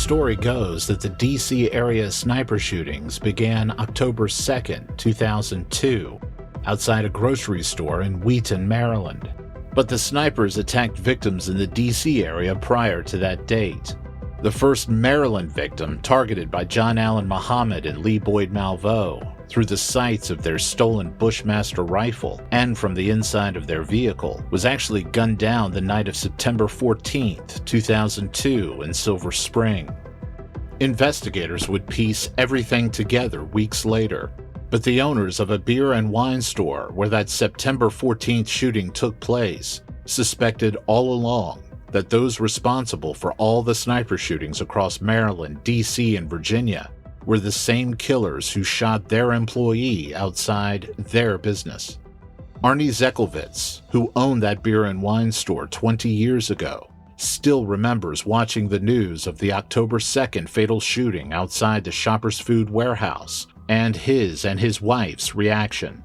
story goes that the D.C. area sniper shootings began October 2nd, 2002, outside a grocery store in Wheaton, Maryland. But the snipers attacked victims in the D.C. area prior to that date. The first Maryland victim targeted by John Allen Muhammad and Lee Boyd Malveaux through the sights of their stolen Bushmaster rifle and from the inside of their vehicle was actually gunned down the night of September 14, 2002 in Silver Spring. Investigators would piece everything together weeks later, but the owners of a beer and wine store where that September 14th shooting took place suspected all along that those responsible for all the sniper shootings across Maryland, D.C., and Virginia were the same killers who shot their employee outside their business. Arnie Zekelvitz, who owned that beer and wine store 20 years ago, still remembers watching the news of the October 2nd fatal shooting outside the Shoppers Food Warehouse and his wife's reaction.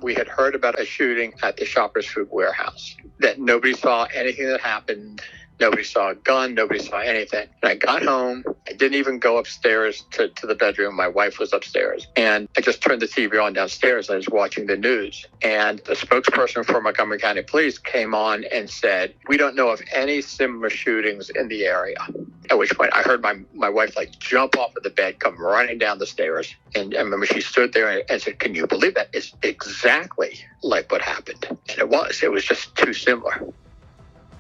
We had heard about a shooting at the Shoppers Food Warehouse, that nobody saw anything that happened. Nobody saw a gun. Nobody saw anything. And I got home. I didn't even go upstairs to the bedroom. My wife was upstairs. And I just turned the TV on downstairs. I was watching the news. And the spokesperson for Montgomery County Police came on and said, "We don't know of any similar shootings in the area." At which point I heard my wife jump off of the bed, come running down the stairs. And I remember she stood there and said, "Can you believe that? It's exactly like what happened." And it was just too similar.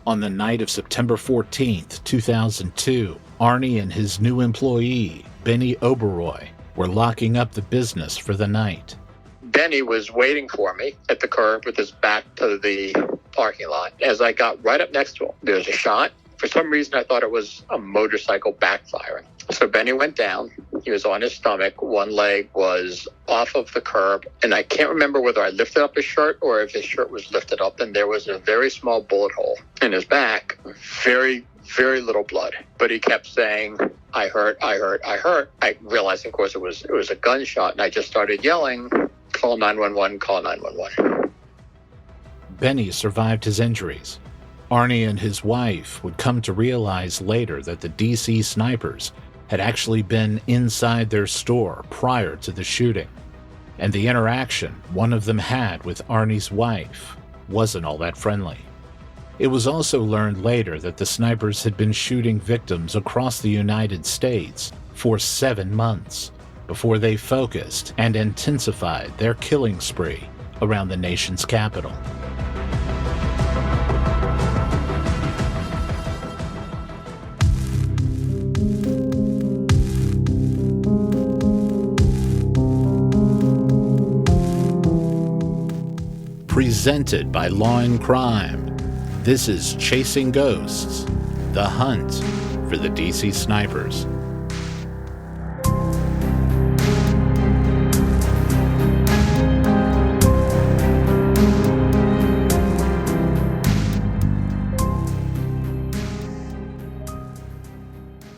On the night of September 14th, 2002, Arnie and his new employee, Benny Oberoi, were locking up the business for the night. Benny was waiting for me at the curb with his back to the parking lot. As I got right up next to him, there was a shot. For some reason, I thought it was a motorcycle backfiring. So Benny went down. He was on his stomach. One leg was off of the curb. And I can't remember whether I lifted up his shirt or if his shirt was lifted up. And there was a very small bullet hole in his back. Very, very little blood. But he kept saying, "I hurt, I hurt, I hurt." I realized, of course, it was a gunshot. And I just started yelling, "Call 911, call 911. Benny survived his injuries. Arnie and his wife would come to realize later that the D.C. snipers had actually been inside their store prior to the shooting, and the interaction one of them had with Arnie's wife wasn't all that friendly. It was also learned later that the snipers had been shooting victims across the United States for 7 months before they focused and intensified their killing spree around the nation's capital. Presented by Law and Crime, this is Chasing Ghosts, the hunt for the DC snipers.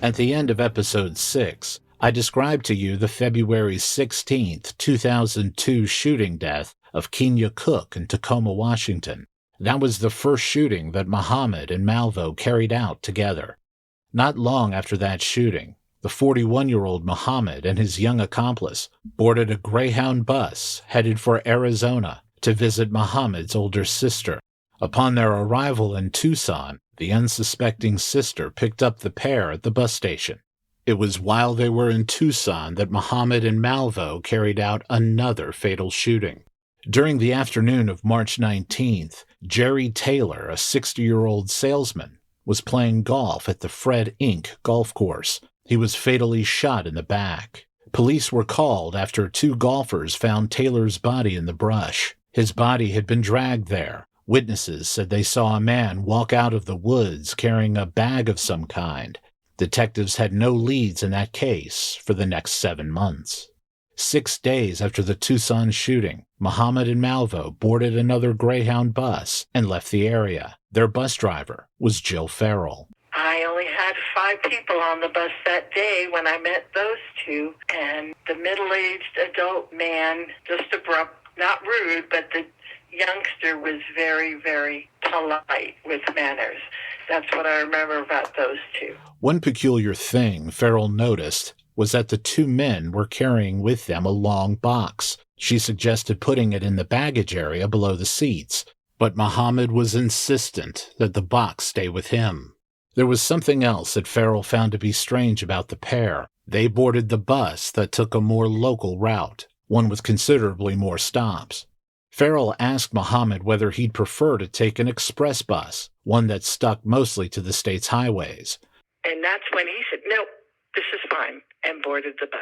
At the end of episode 6, I described to you the February 16th, 2002 shooting death of Kenya Cook in Tacoma, Washington. That was the first shooting that Muhammad and Malveaux carried out together. Not long after that shooting, the 41-year-old Muhammad and his young accomplice boarded a Greyhound bus headed for Arizona to visit Muhammad's older sister. Upon their arrival in Tucson, the unsuspecting sister picked up the pair at the bus station. It was while they were in Tucson that Muhammad and Malveaux carried out another fatal shooting. During the afternoon of March 19th, Jerry Taylor, a 60-year-old salesman, was playing golf at the Fred Inc. golf course. He was fatally shot in the back. Police were called after 2 golfers found Taylor's body in the brush. His body had been dragged there. Witnesses said they saw a man walk out of the woods carrying a bag of some kind. Detectives had no leads in that case for the next 7 months. 6 days after the Tucson shooting, Muhammad and Malveaux boarded another Greyhound bus and left the area. Their bus driver was Jill Farrell. I only had 5 people on the bus that day when I met those 2, and the middle-aged adult man, just abrupt, not rude, but the youngster was very, very polite with manners. That's what I remember about those two. One peculiar thing Farrell noticed was that the two men were carrying with them a long box. She suggested putting it in the baggage area below the seats, but Muhammad was insistent that the box stay with him. There was something else that Farrell found to be strange about the pair. They boarded the bus that took a more local route, one with considerably more stops. Farrell asked Muhammad whether he'd prefer to take an express bus, one that stuck mostly to the state's highways. And that's when he said, "Nope, this is fine," and boarded the bus.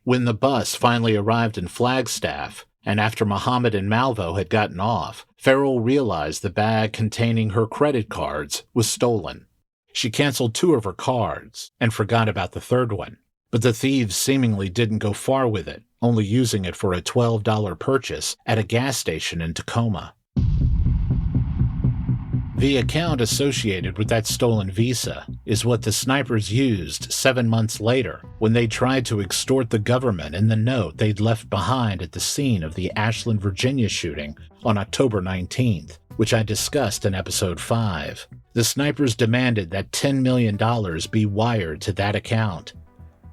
When the bus finally arrived in Flagstaff, and after Muhammad and Malvo had gotten off, Farrell realized the bag containing her credit cards was stolen. She canceled 2 of her cards and forgot about the third one, but the thieves seemingly didn't go far with it, only using it for a $12 purchase at a gas station in Tacoma. The account associated with that stolen Visa is what the snipers used 7 months later when they tried to extort the government in the note they'd left behind at the scene of the Ashland, Virginia shooting on October 19th, which I discussed in episode 5. The snipers demanded that $10 million be wired to that account.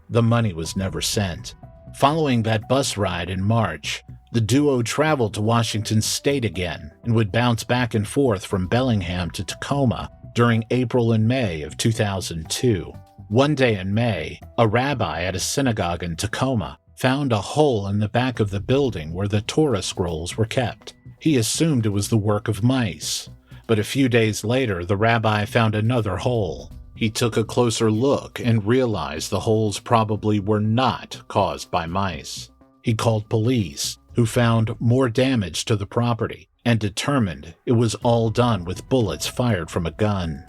The money was never sent. Following that bus ride in March, the duo traveled to Washington State again and would bounce back and forth from Bellingham to Tacoma during April and May of 2002. One day in May, a rabbi at a synagogue in Tacoma found a hole in the back of the building where the Torah scrolls were kept. He assumed it was the work of mice, but a few days later the rabbi found another hole. He took a closer look and realized the holes probably were not caused by mice. He called police, who found more damage to the property and determined it was all done with bullets fired from a gun.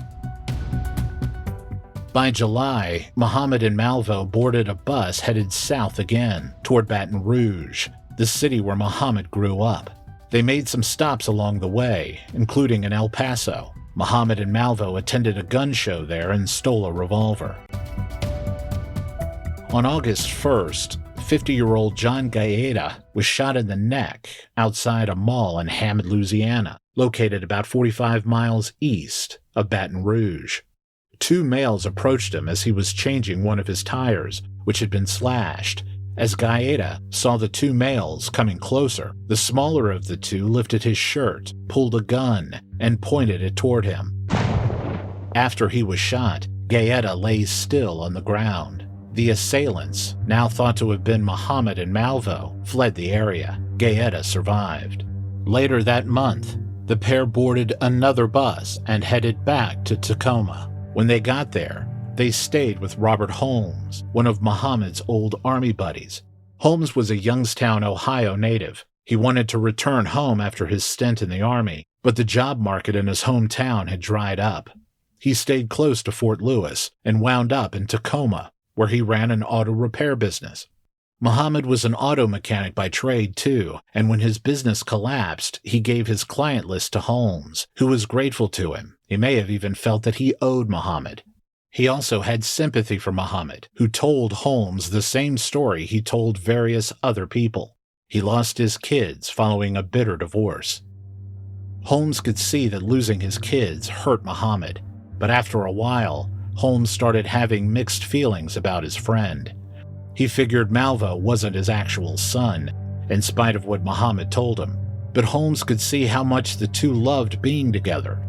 By July, Muhammad and Malvo boarded a bus headed south again, toward Baton Rouge, the city where Muhammad grew up. They made some stops along the way, including in El Paso. Muhammad and Malvo attended a gun show there and stole a revolver. On August 1st, 50-year-old John Gaeta was shot in the neck outside a mall in Hammond, Louisiana, located about 45 miles east of Baton Rouge. 2 males approached him as he was changing one of his tires, which had been slashed. As Gaeta saw the 2 males coming closer, the smaller of the 2 lifted his shirt, pulled a gun, and pointed it toward him. After he was shot, Gaeta lay still on the ground. The assailants, now thought to have been Muhammad and Malvo, fled the area. Gaeta survived. Later that month, the pair boarded another bus and headed back to Tacoma. When they got there, they stayed with Robert Holmes, one of Muhammad's old army buddies. Holmes was a Youngstown, Ohio native. He wanted to return home after his stint in the army, but the job market in his hometown had dried up. He stayed close to Fort Lewis and wound up in Tacoma, where he ran an auto repair business. Muhammad was an auto mechanic by trade, too, and when his business collapsed, he gave his client list to Holmes, who was grateful to him. He may have even felt that he owed Muhammad. He also had sympathy for Muhammad, who told Holmes the same story he told various other people. He lost his kids following a bitter divorce. Holmes could see that losing his kids hurt Muhammad, but after a while, Holmes started having mixed feelings about his friend. He figured Malvo wasn't his actual son, in spite of what Muhammad told him, but Holmes could see how much the 2 loved being together.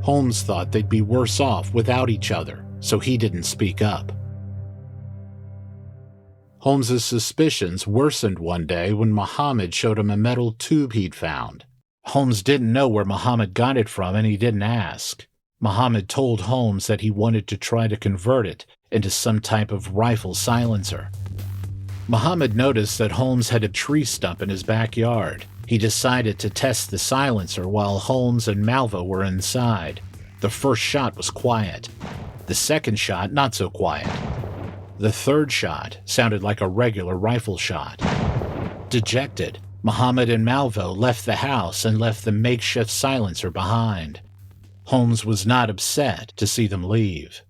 Holmes thought they'd be worse off without each other, so he didn't speak up. Holmes's suspicions worsened one day when Muhammad showed him a metal tube he'd found. Holmes didn't know where Muhammad got it from, and he didn't ask. Muhammad told Holmes that he wanted to try to convert it into some type of rifle silencer. Muhammad noticed that Holmes had a tree stump in his backyard. He decided to test the silencer while Holmes and Malvo were inside. The first shot was quiet. The second shot, not so quiet. The third shot sounded like a regular rifle shot. Dejected, Muhammad and Malvo left the house and left the makeshift silencer behind. Holmes was not upset to see them leave.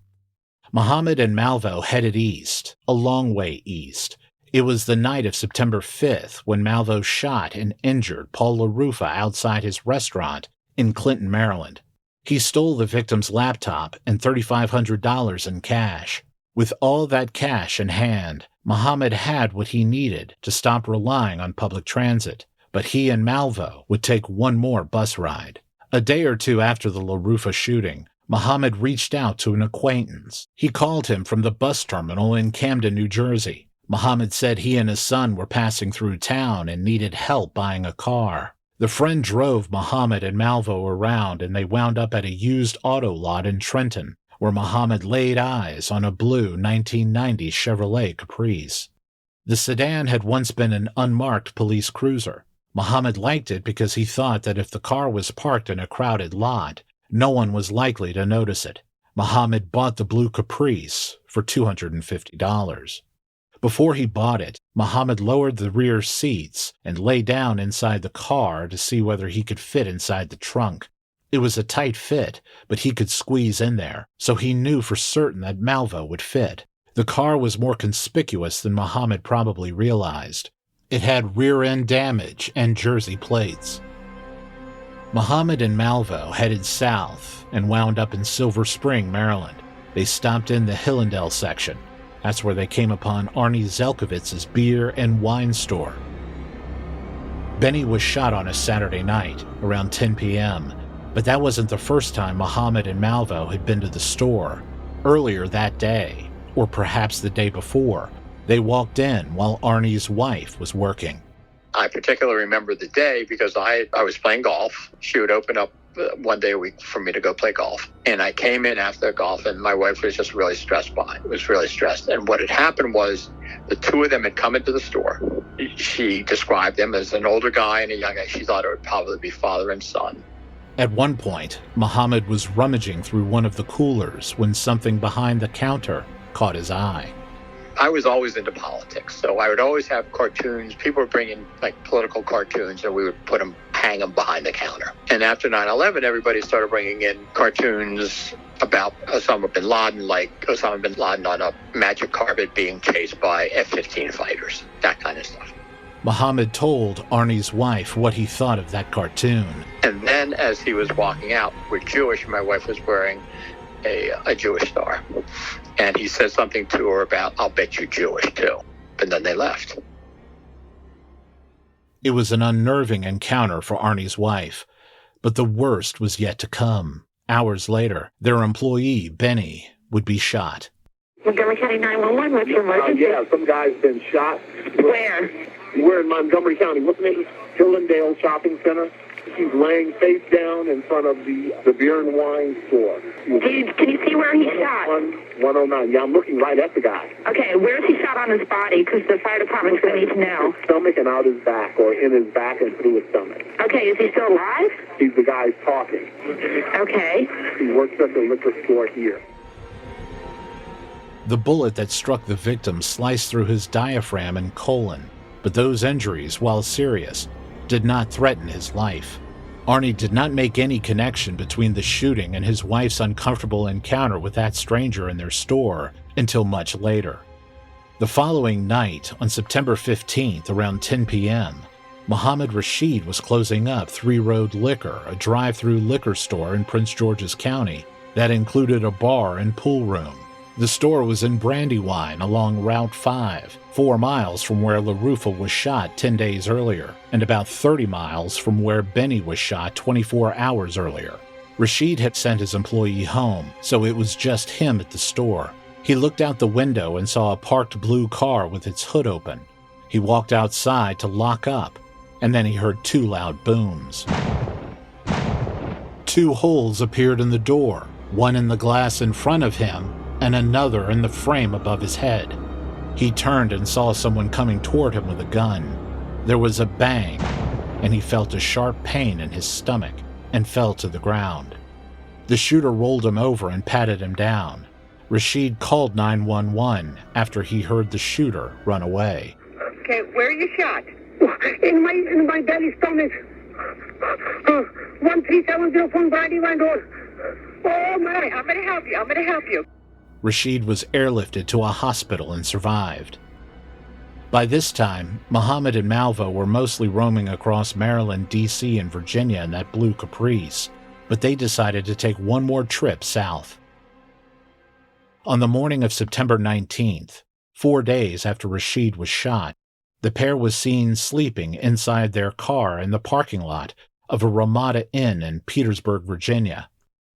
Muhammad and Malvo headed east, a long way east. It was the night of September 5th when Malvo shot and injured Paul LaRufa outside his restaurant in Clinton, Maryland. He stole the victim's laptop and $3,500 in cash. With all that cash in hand, Muhammad had what he needed to stop relying on public transit, but he and Malvo would take one more bus ride. A day or two after the La Rufa shooting, Muhammad reached out to an acquaintance. He called him from the bus terminal in Camden, New Jersey. Muhammad said he and his son were passing through town and needed help buying a car. The friend drove Muhammad and Malvo around, and they wound up at a used auto lot in Trenton, where Muhammad laid eyes on a blue 1990 Chevrolet Caprice. The sedan had once been an unmarked police cruiser. Muhammad liked it because he thought that if the car was parked in a crowded lot, no one was likely to notice it. Muhammad bought the blue Caprice for $250. Before he bought it, Muhammad lowered the rear seats and lay down inside the car to see whether he could fit inside the trunk. It was a tight fit, but he could squeeze in there, so he knew for certain that Malvo would fit. The car was more conspicuous than Muhammad probably realized. It had rear-end damage and Jersey plates. Muhammad and Malvo headed south and wound up in Silver Spring, Maryland. They stopped in the Hillendale section. That's where they came upon Arnie Zelkowitz's beer and wine store. Benny was shot on a Saturday night, around 10 p.m., but that wasn't the first time Muhammad and Malvo had been to the store. Earlier that day, or perhaps the day before, they walked in while Arnie's wife was working. I particularly remember the day because I was playing golf. She would open up one day a week for me to go play golf. And I came in after golf, and my wife was just really stressed by it. Was really stressed. And what had happened was the two of them had come into the store. She described them as an older guy and a young guy. She thought it would probably be father and son. At one point, Muhammad was rummaging through one of the coolers when something behind the counter caught his eye. I was always into politics, so I would always have cartoons. People would bring in like political cartoons, and we would hang them behind the counter. And after 9/11, everybody started bringing in cartoons about Osama bin Laden, like Osama bin Laden on a magic carpet being chased by F-15 fighters, that kind of stuff. Muhammad told Arnie's wife what he thought of that cartoon. And then as he was walking out, we're Jewish, my wife was wearing a Jewish star. And he said something to her about, "I'll bet you're Jewish too." And then they left. It was an unnerving encounter for Arnie's wife, but the worst was yet to come. Hours later, their employee, Benny, would be shot. Montgomery County 911, what's your emergency? Yeah, some guy's been shot. Where? We're in Montgomery County. What's the name? Hillendale Shopping Center. He's laying face down in front of the beer and wine store. Can you see where he's shot? 109. Yeah, I'm looking right at the guy. Okay, where is he shot on his body? Because the fire department's going to need to know. His stomach and out his back, or in his back and through his stomach. Okay, is he still alive? He's the guy talking. Okay. He works at the liquor store here. The bullet that struck the victim sliced through his diaphragm and colon, but those injuries, while serious, did not threaten his life. Arnie did not make any connection between the shooting and his wife's uncomfortable encounter with that stranger in their store until much later. The following night, on September 15th, around 10 p.m., Mohammed Rashid was closing up Three Road Liquor, a drive-through liquor store in Prince George's County that included a bar and pool room. The store was in Brandywine along Route 5, 4 miles from where La Rufa was shot 10 days earlier, and about 30 miles from where Benny was shot 24 hours earlier. Rashid had sent his employee home, so it was just him at the store. He looked out the window and saw a parked blue car with its hood open. He walked outside to lock up, and then he heard 2 loud booms. 2 holes appeared in the door, one in the glass in front of him, and another in the frame above his head. He turned and saw someone coming toward him with a gun. There was a bang, and he felt a sharp pain in his stomach and fell to the ground. The shooter rolled him over and patted him down. Rashid called 911 after he heard the shooter run away. Okay, where are you shot? In my belly stomach. 13704 from Brandywine Road. Oh my! I'm going to help you. Rashid was airlifted to a hospital and survived. By this time, Muhammad and Malvo were mostly roaming across Maryland, D.C., and Virginia in that blue Caprice. but they decided to take one more trip south. On the morning of September 19th, 4 days after Rashid was shot, the pair was seen sleeping inside their car in the parking lot of a Ramada Inn in Petersburg, Virginia,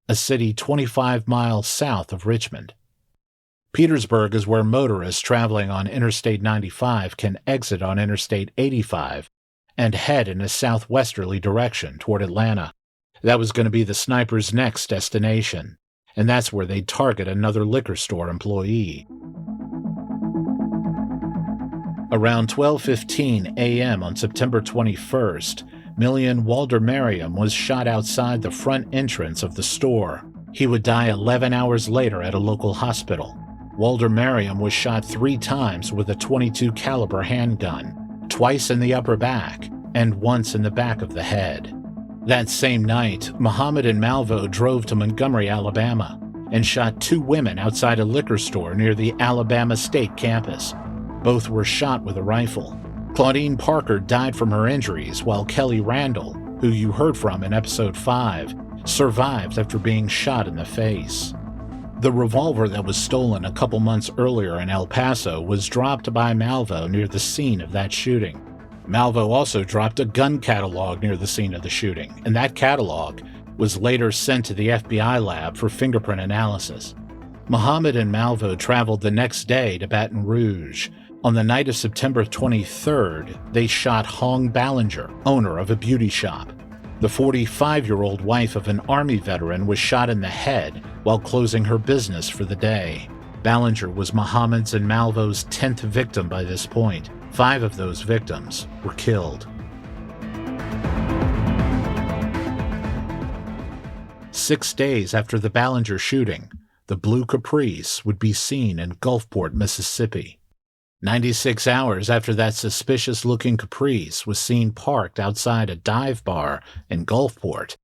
a city 25 miles south of Richmond. Petersburg is where motorists traveling on Interstate 95 can exit on Interstate 85 and head in a southwesterly direction toward Atlanta. That was going to be the sniper's next destination, and that's where they'd target another liquor store employee. Around 12:15 a.m. on September 21st, Millian Walder Merriam was shot outside the front entrance of the store. He would die 11 hours later at a local hospital. Walder Merriam was shot 3 times with a .22 caliber handgun, twice in the upper back and once in the back of the head. That same night, Muhammad and Malvo drove to Montgomery, Alabama, and shot 2 women outside a liquor store near the Alabama State campus. Both were shot with a rifle. Claudine Parker died from her injuries, while Kelly Randall, who you heard from in episode 5, survived after being shot in the face. The revolver that was stolen a couple months earlier in El Paso was dropped by Malvo near the scene of that shooting. Malvo also dropped a gun catalog near the scene of the shooting, and that catalog was later sent to the FBI lab for fingerprint analysis. Muhammad and Malvo traveled the next day to Baton Rouge. On the night of September 23rd, they shot Hong Ballinger, owner of a beauty shop. The 45-year-old wife of an Army veteran was shot in the head while closing her business for the day. Ballinger was Muhammad's and Malvo's 10th victim by this point. 5 of those victims were killed. 6 days after the Ballinger shooting, the Blue Caprice would be seen in Gulfport, Mississippi. 96 hours after that suspicious-looking Caprice was seen parked outside a dive bar in Gulfport,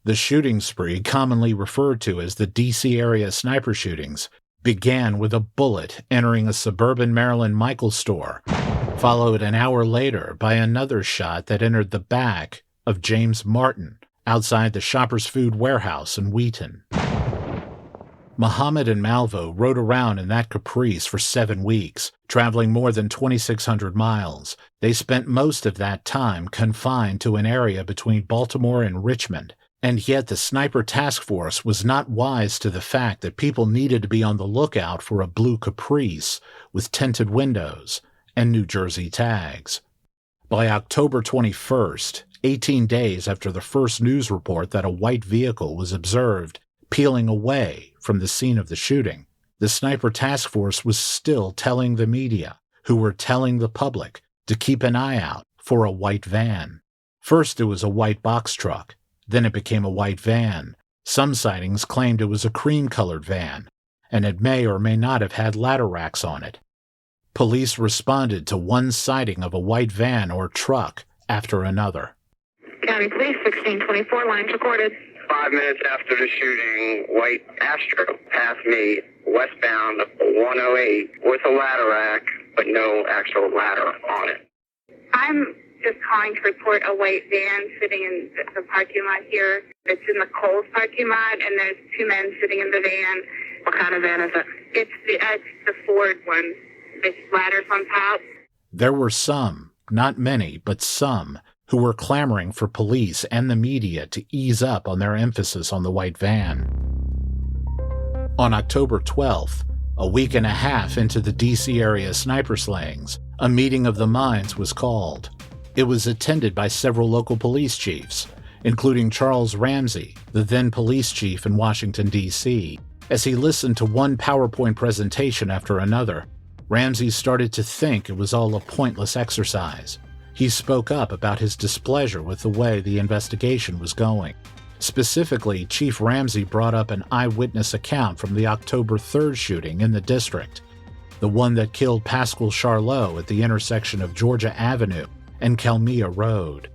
the shooting spree, commonly referred to as the D.C. area sniper shootings, began with a bullet entering a suburban Maryland Michaels store, followed an hour later by another shot that entered the back of James Martin outside the Shoppers Food Warehouse in Wheaton. Muhammad and Malvo rode around in that Caprice for 7 weeks, traveling more than 2,600 miles. They spent most of that time confined to an area between Baltimore and Richmond, and yet the sniper task force was not wise to the fact that people needed to be on the lookout for a blue Caprice with tinted windows and New Jersey tags. By October 21st, 18 days after the first news report that a white vehicle was observed peeling away from the scene of the shooting, the sniper task force was still telling the media, who were telling the public, to keep an eye out for a white van. First it was a white box truck, then it became a white van. Some sightings claimed it was a cream-colored van, and it may or may not have had ladder racks on it. Police responded to one sighting of a white van or truck after another. County Police, 1624, lines recorded. 5 minutes after the shooting, white Astro passed me westbound 108 with a ladder rack, but no actual ladder on it. I'm just calling to report a white van sitting in the parking lot here. It's in the Kohl's parking lot, and there's 2 men sitting in the van. What kind of van is it? It's the Ford one. There's ladders on top. There were some, not many, but some, who were clamoring for police and the media to ease up on their emphasis on the white van. On October 12th, a week and a half into the D.C. area sniper slayings, a meeting of the minds was called. It was attended by several local police chiefs, including Charles Ramsey, the then police chief in Washington, D.C. As he listened to one PowerPoint presentation after another, Ramsey started to think it was all a pointless exercise. He spoke up about his displeasure with the way the investigation was going. Specifically, Chief Ramsey brought up an eyewitness account from the October 3rd shooting in the district, the one that killed Pascal Charlot at the intersection of Georgia Avenue and Kalmia Road.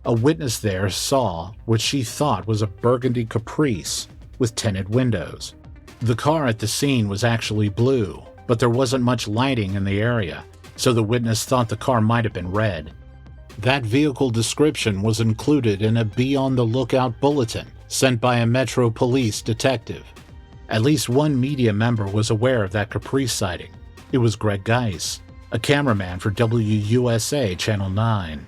A witness there saw what she thought was a burgundy Caprice with tinted windows. The car at the scene was actually blue, but there wasn't much lighting in the area, so the witness thought the car might have been red. That vehicle description was included in a Be on the Lookout bulletin sent by a Metro Police detective. At least one media member was aware of that Caprice sighting. It was Greg Geis, a cameraman for WUSA Channel 9.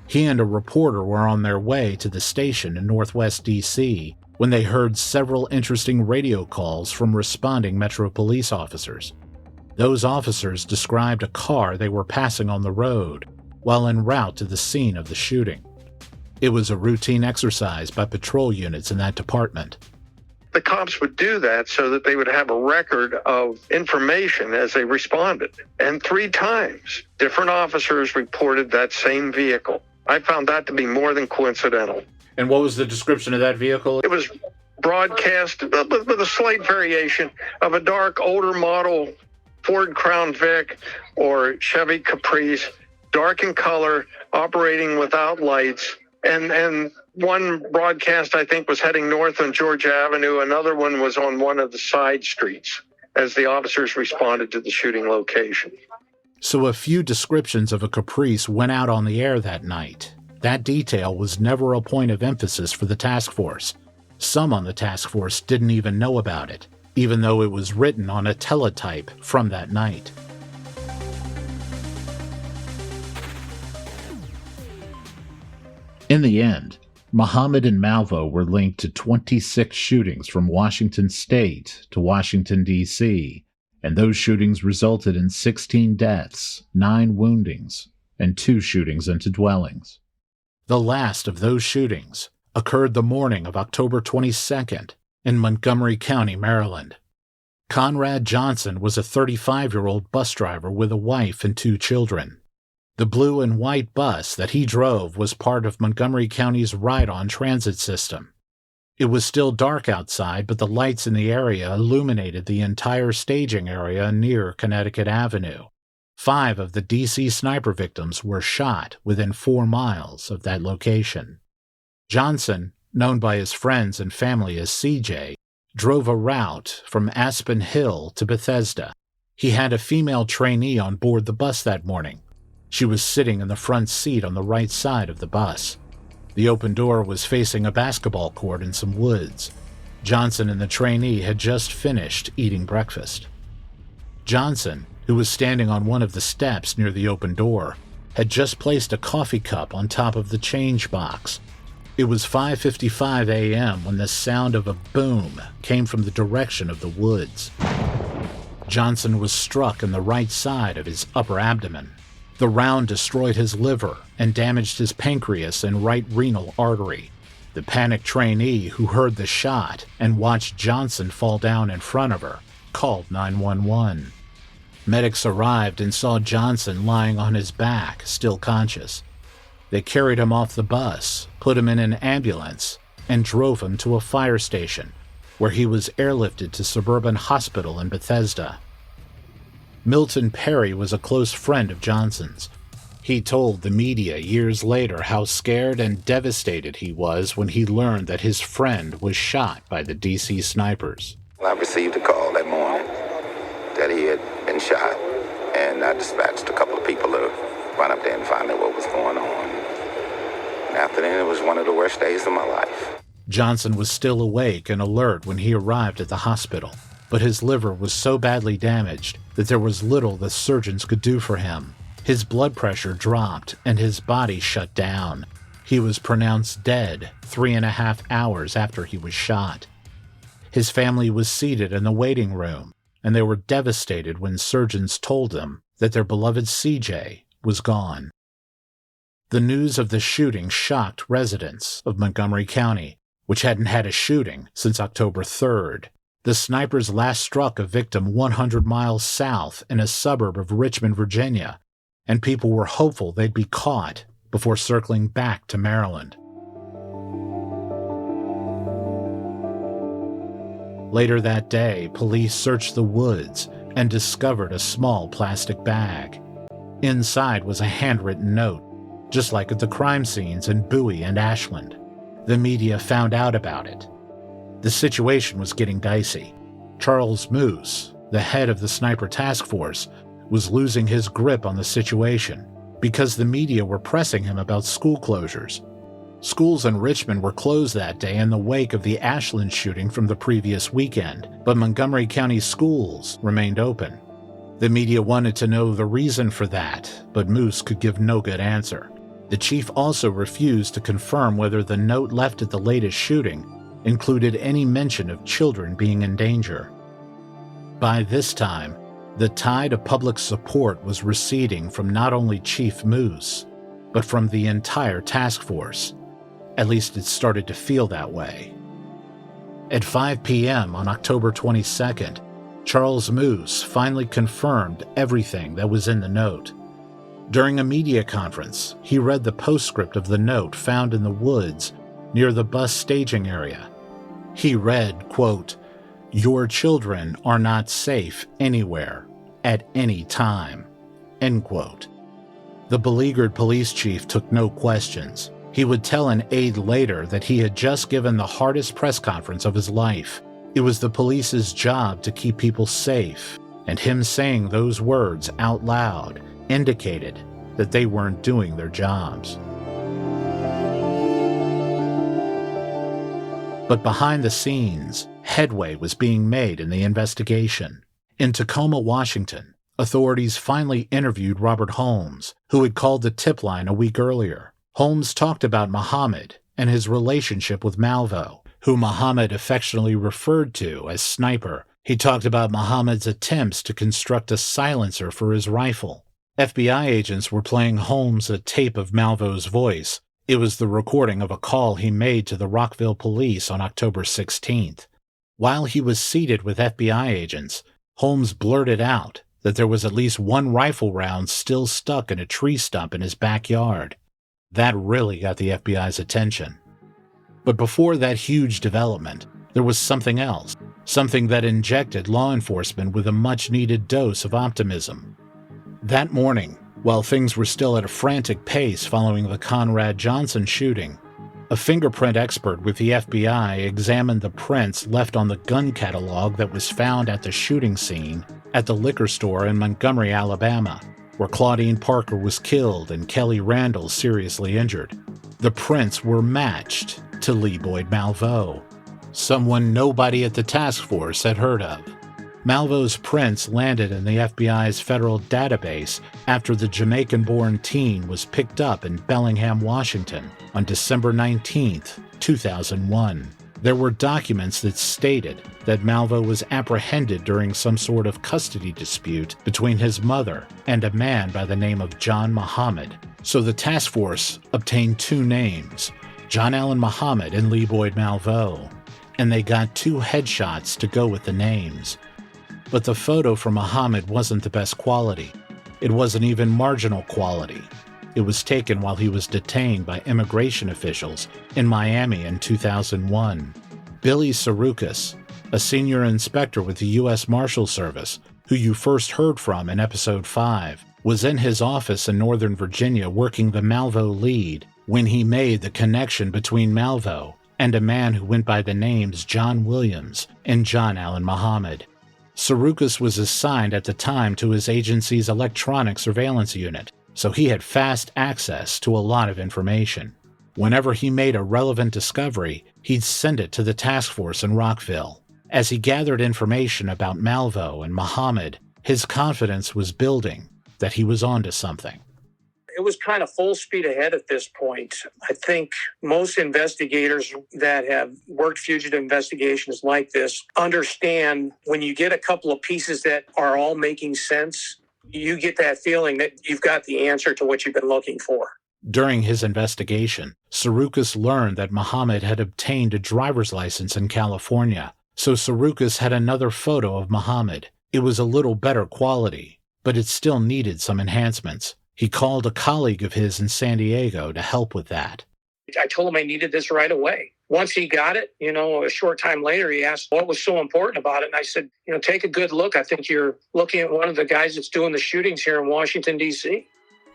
He and a reporter were on their way to the station in Northwest D.C. when they heard several interesting radio calls from responding Metro Police officers. Those officers described a car they were passing on the road while en route to the scene of the shooting. It was a routine exercise by patrol units in that department. The cops would do that so that they would have a record of information as they responded. And 3 times, different officers reported that same vehicle. I found that to be more than coincidental. And what was the description of that vehicle? It was broadcast with a slight variation of a dark, older model Ford Crown Vic or Chevy Caprice, dark in color, operating without lights. And one broadcast, I think, was heading north on George Avenue. Another one was on one of the side streets as the officers responded to the shooting location. So a few descriptions of a Caprice went out on the air that night. That detail was never a point of emphasis for the task force. Some on the task force didn't even know about it, even though it was written on a teletype from that night. In the end, Muhammad and Malvo were linked to 26 shootings from Washington State to Washington, D.C., and those shootings resulted in 16 deaths, 9 woundings, and 2 shootings into dwellings. The last of those shootings occurred the morning of October 22nd in Montgomery County, Maryland. Conrad Johnson was a 35-year-old bus driver with a wife and 2 children. The blue and white bus that he drove was part of Montgomery County's ride-on transit system. It was still dark outside, but the lights in the area illuminated the entire staging area near Connecticut Avenue. 5 of the D.C. sniper victims were shot within 4 miles of that location. Johnson, known by his friends and family as CJ, drove a route from Aspen Hill to Bethesda. He had a female trainee on board the bus that morning. She was sitting in the front seat on the right side of the bus. The open door was facing a basketball court in some woods. Johnson and the trainee had just finished eating breakfast. Johnson, who was standing on one of the steps near the open door, had just placed a coffee cup on top of the change box. It was 5:55 a.m. when the sound of a boom came from the direction of the woods. Johnson was struck in the right side of his upper abdomen. The round destroyed his liver and damaged his pancreas and right renal artery. The panicked trainee, who heard the shot and watched Johnson fall down in front of her, called 911. Medics arrived and saw Johnson lying on his back, still conscious. They carried him off the bus, put him in an ambulance, and drove him to a fire station, where he was airlifted to Suburban Hospital in Bethesda. Milton Perry was a close friend of Johnson's. He told the media years later how scared and devastated he was when he learned that his friend was shot by the D.C. snipers. I received a call that morning that he had been shot, and I dispatched a couple of people to run up there and find out what was going on. And after that, it was one of the worst days of my life. Johnson was still awake and alert when he arrived at the hospital, but his liver was so badly damaged that there was little the surgeons could do for him. His blood pressure dropped and his body shut down. He was pronounced dead 3.5 hours after he was shot. His family was seated in the waiting room, and they were devastated when surgeons told them that their beloved CJ was gone. The news of the shooting shocked residents of Montgomery County, which hadn't had a shooting since October 3rd. The snipers last struck a victim 100 miles south in a suburb of Richmond, Virginia, and people were hopeful they'd be caught before circling back to Maryland. Later that day, police searched the woods and discovered a small plastic bag. Inside was a handwritten note, just like at the crime scenes in Bowie and Ashland. The media found out about it. The situation was getting dicey. Charles Moose, the head of the sniper task force, was losing his grip on the situation because the media were pressing him about school closures. Schools in Richmond were closed that day in the wake of the Ashland shooting from the previous weekend, but Montgomery County schools remained open. The media wanted to know the reason for that, but Moose could give no good answer. The chief also refused to confirm whether the note left at the latest shooting included any mention of children being in danger. By this time, the tide of public support was receding from not only Chief Moose, but from the entire task force. At least it started to feel that way. At 5 p.m. on October 22nd, Charles Moose finally confirmed everything that was in the note. During a media conference, he read the postscript of the note found in the woods near the bus staging area. He read, quote, "Your children are not safe anywhere, at any time," end quote. The beleaguered police chief took no questions. He would tell an aide later that he had just given the hardest press conference of his life. It was the police's job to keep people safe, and him saying those words out loud indicated that they weren't doing their jobs. But behind the scenes, headway was being made in the investigation. In Tacoma, Washington, authorities finally interviewed Robert Holmes, who had called the tip line a week earlier. Holmes talked about Muhammad and his relationship with Malvo, who Muhammad affectionately referred to as Sniper. He talked about Muhammad's attempts to construct a silencer for his rifle. FBI agents were playing Holmes a tape of Malvo's voice. It was the recording of a call he made to the Rockville police on October 16th. While he was seated with FBI agents, Holmes blurted out that there was at least one rifle round still stuck in a tree stump in his backyard. That really got the FBI's attention. But before that huge development, there was something else, something that injected law enforcement with a much-needed dose of optimism. That morning, while things were still at a frantic pace following the Conrad Johnson shooting, a fingerprint expert with the FBI examined the prints left on the gun catalog that was found at the shooting scene at the liquor store in Montgomery, Alabama, where Claudine Parker was killed and Kelly Randall seriously injured. The prints were matched to Lee Boyd Malvo, someone nobody at the task force had heard of. Malvo's prints landed in the FBI's federal database after the Jamaican-born teen was picked up in Bellingham, Washington on December 19, 2001. There were documents that stated that Malvo was apprehended during some sort of custody dispute between his mother and a man by the name of John Muhammad. So the task force obtained two names, John Allen Muhammad and Lee Boyd Malvo, and they got two headshots to go with the names. But the photo from Muhammad wasn't the best quality. It wasn't even marginal quality. It was taken while he was detained by immigration officials in Miami in 2001. Billy Sarukas, a senior inspector with the U.S. Marshal Service, who you first heard from in Episode 5, was in his office in Northern Virginia working the Malvo lead when he made the connection between Malvo and a man who went by the names John Williams and John Allen Muhammad. Sarukas was assigned at the time to his agency's electronic surveillance unit, so he had fast access to a lot of information. Whenever he made a relevant discovery, he'd send it to the task force in Rockville. As he gathered information about Malvo and Muhammad, his confidence was building that he was onto something. It was kind of full speed ahead at this point. I think most investigators that have worked fugitive investigations like this understand when you get a couple of pieces that are all making sense, you get that feeling that you've got the answer to what you've been looking for. During his investigation, Sarukas learned that Muhammad had obtained a driver's license in California, so Sarukas had another photo of Muhammad. It was a little better quality, but it still needed some enhancements. He called a colleague of his in San Diego to help with that. I told him I needed this right away. Once he got it, a short time later, he asked what was so important about it. And I said, take a good look. I think you're looking at one of the guys that's doing the shootings here in Washington, D.C.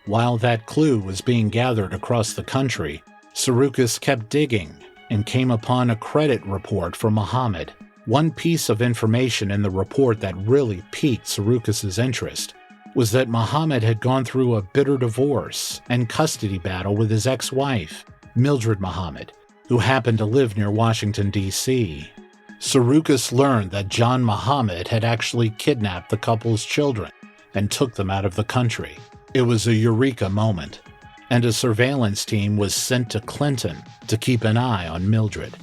While that clue was being gathered across the country, Sarukas kept digging and came upon a credit report for Muhammad. One piece of information in the report that really piqued Sarukas's interest was that Muhammad had gone through a bitter divorce and custody battle with his ex-wife. Mildred Muhammad, who happened to live near Washington, D.C. Soroukis learned that John Muhammad had actually kidnapped the couple's children and took them out of the country. It was a eureka moment, and a surveillance team was sent to Clinton to keep an eye on Mildred.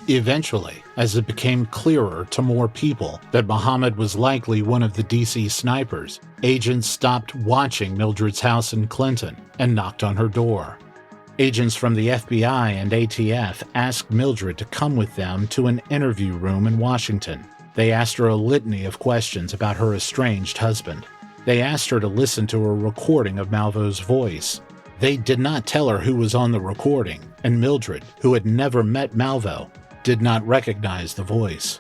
Eventually, as it became clearer to more people that Muhammad was likely one of the D.C. snipers, agents stopped watching Mildred's house in Clinton and knocked on her door. Agents from the FBI and ATF asked Mildred to come with them to an interview room in Washington. They asked her a litany of questions about her estranged husband. They asked her to listen to a recording of Malvo's voice. They did not tell her who was on the recording, and Mildred, who had never met Malvo, did not recognize the voice.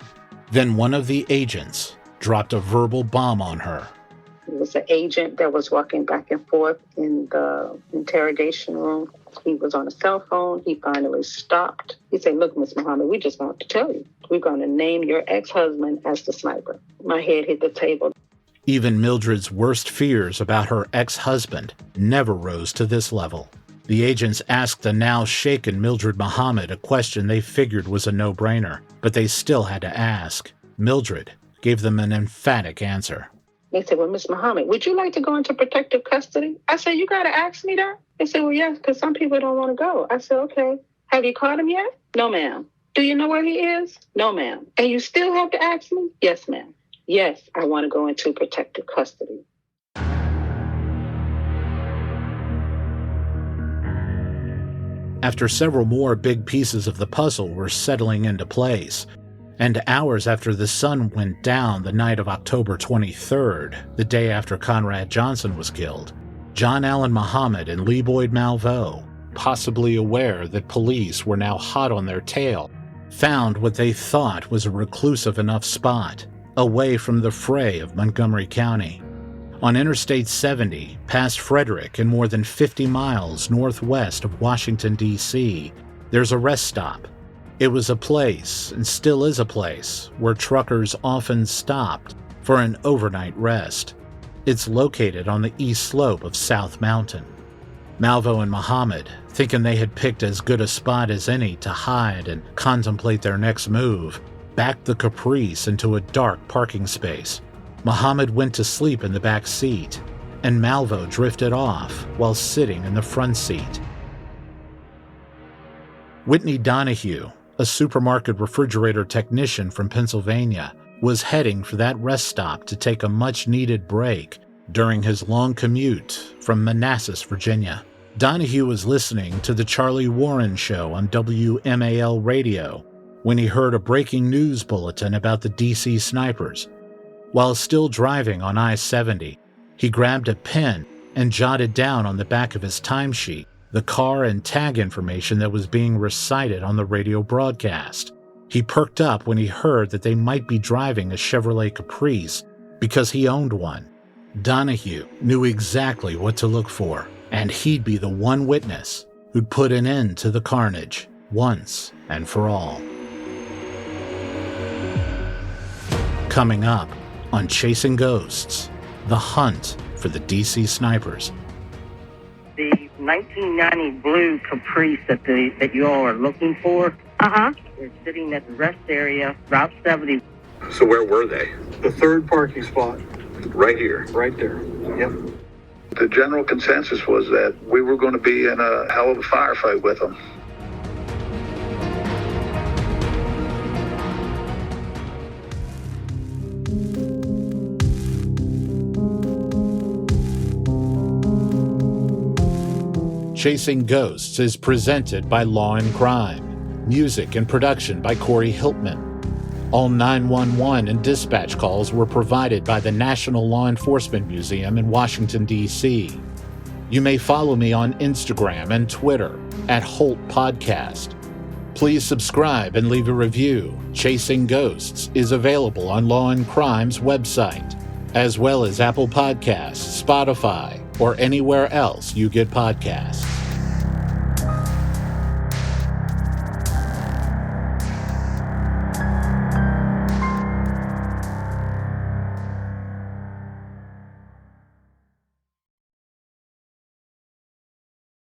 Then one of the agents dropped a verbal bomb on her. It was an agent that was walking back and forth in the interrogation room. He was on a cell phone. He finally stopped. He said, "Look, Miss Muhammad, we just want to tell you. We're going to name your ex-husband as the sniper." My head hit the table. Even Mildred's worst fears about her ex-husband never rose to this level. The agents asked the now shaken Mildred Muhammad a question they figured was a no-brainer, but they still had to ask. Mildred gave them an emphatic answer. They said, "Well, Miss Muhammad, would you like to go into protective custody?" I said, "You got to ask me that?" They said, "Well, yes, because some people don't want to go." I said, "Okay. Have you caught him yet?" "No, ma'am." "Do you know where he is?" "No, ma'am." "And you still have to ask me?" "Yes, ma'am." "Yes, I want to go into protective custody." After several more big pieces of the puzzle were settling into place, and hours after the sun went down the night of October 23rd, the day after Conrad Johnson was killed, John Allen Muhammad and Lee Boyd Malvo, possibly aware that police were now hot on their tail, found what they thought was a reclusive enough spot, away from the fray of Montgomery County. On Interstate 70, past Frederick and more than 50 miles northwest of Washington, D.C., there's a rest stop. It was a place, and still is a place, where truckers often stopped for an overnight rest. It's located on the east slope of South Mountain. Malvo and Muhammad, thinking they had picked as good a spot as any to hide and contemplate their next move, backed the Caprice into a dark parking space. Muhammad went to sleep in the back seat, and Malvo drifted off while sitting in the front seat. Whitney Donahue, a supermarket refrigerator technician from Pennsylvania, was heading for that rest stop to take a much-needed break during his long commute from Manassas, Virginia. Donahue was listening to the Charlie Warren Show on WMAL radio when he heard a breaking news bulletin about the D.C. snipers. While still driving on I-70, he grabbed a pen and jotted down on the back of his timesheet the car and tag information that was being recited on the radio broadcast. He perked up when he heard that they might be driving a Chevrolet Caprice because he owned one. Donahue knew exactly what to look for, and he'd be the one witness who'd put an end to the carnage once and for all. Coming up on Chasing Ghosts, the hunt for the D.C. snipers. The 1990 blue Caprice that you all are looking for, is sitting at the rest area, Route 70. So where were they? The third parking spot. Right here. Right there. Yep. The general consensus was that we were going to be in a hell of a firefight with them. Chasing Ghosts is presented by Law and Crime. Music and production by Corey Hiltman. All 911 and dispatch calls were provided by the National Law Enforcement Museum in Washington, D.C. You may follow me on Instagram and Twitter at Holt Podcast. Please subscribe and leave a review. Chasing Ghosts is available on Law and Crime's website, as well as Apple Podcasts, Spotify, or anywhere else you get podcasts.